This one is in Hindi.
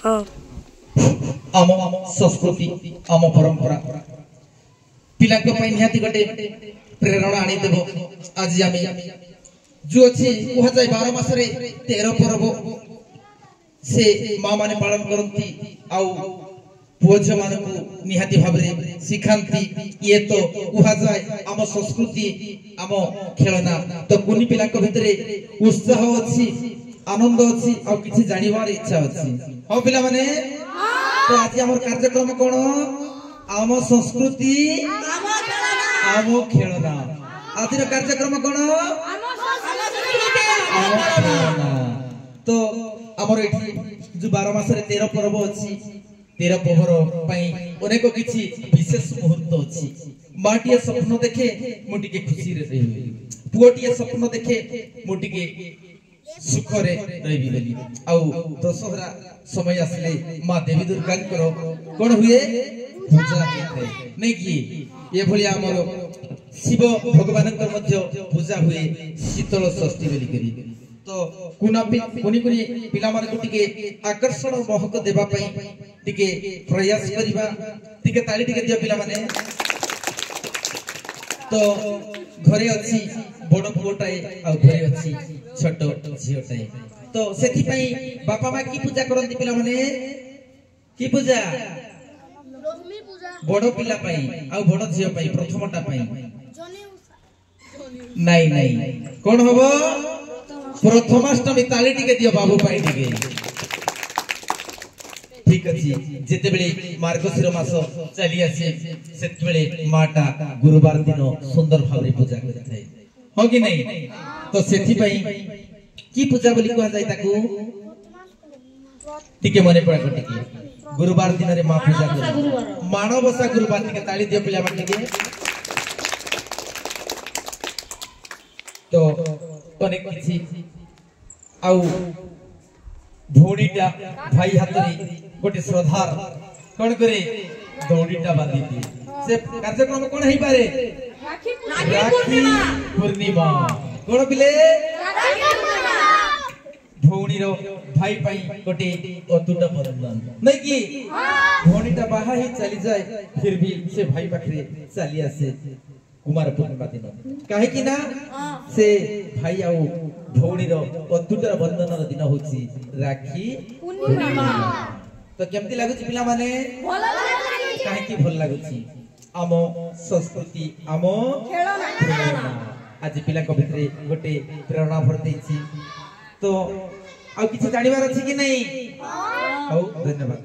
हाँ आम संस्कृति आम परंपरा पिला निहाती गोटे प्रेरणा आनी देव आज आम जो अच्छी कह जाए 12 मासरे 13 पर्व से माँ माने पालन करती आउ पुओ झ मान निहाती भाव शिखाती ये तो कह जाए आम संस्कृति आम खेलना तो कुनी पिला भितर उत्साह अच्छी आनंद अच्छी आ किसी जानिबार इच्छा अच्छी हाँ पिला माने तो आज आम कार्यक्रम कौन आम संस्कृति आम खेलना आज कार्यक्रम कौन तो आमर ये जो 12 मासरे 13 पर्व अच्छी 13 पहर अनेक किसी विशेष मुहूर्त अच्छी माटिए स्वप्न देखे मुझे खुशी रे पुओटिए स्वप्न देखे मुझे सुख रे रही बोली आउ दशहरा समय आसले माँ देवी दुर्गा कौन हुए पूजा नहीं कि ये भलिया आमर शिव भगवान पूजा हुए शीतल षष्ठी बोली तो कुनी पिला मान को टिके आकर्षण महक देबा पई टिके प्रयास करिबा टिके ताली टिके दियो पिला माने तो घरे अछि बड़ पुओटाए आ घरे अछि छोट झियोटाए तो सेथि पई बापा मां की पूजा करंती पिला माने की पूजा बड़ पिला पई आ बड़ झियो पई प्रथमटा पई नहीं नहीं कौन हबो प्रथमाष्टमी ताली टिके दियो बाबू पाई टिके ठीक अछि जेते बेले मार्गशीर मास चली आसे सेते बेले माटा गुरुवार दिन सुंदर भाव रे पूजा करथाय हो कि नहीं तो सेथि पई की पूजा बोली कह जाय ताकू टिके मने पड़ा टिके गुरुवार दिन रे मां पूजा कर मानवसा गुरुवार टिके ताली दियो पिला मान टिके तो अनेक किसी आउ भौणीटा भाई हाथ रे गोटे श्रद्धार कौन करे दौड़ीटा बांधी दी से कार्यक्रम कौन है पारे राखी पूर्णिमा कौन पिले भौणी रो भाई पाई गोटे अतुट बंधन नहीं कि भौणीटा बाहा ही चली जाए फिर भी से भाई पाखरे चली आसे कुमार पूर्णिमा दिन काहे कि ना से भाई आउ भौणी रो अतुटर बंधन रो दिन होची राखी पूर्णिमा तो केमती लागुची पिला माने भल लागुची काहे कि भल लागुची आम संस्कृति आम खेलना आज पिला को भितरे गोटे प्रेरणा भर देछि तो आ किछि जानिबार अछि कि नहीं हां धन्यवाद।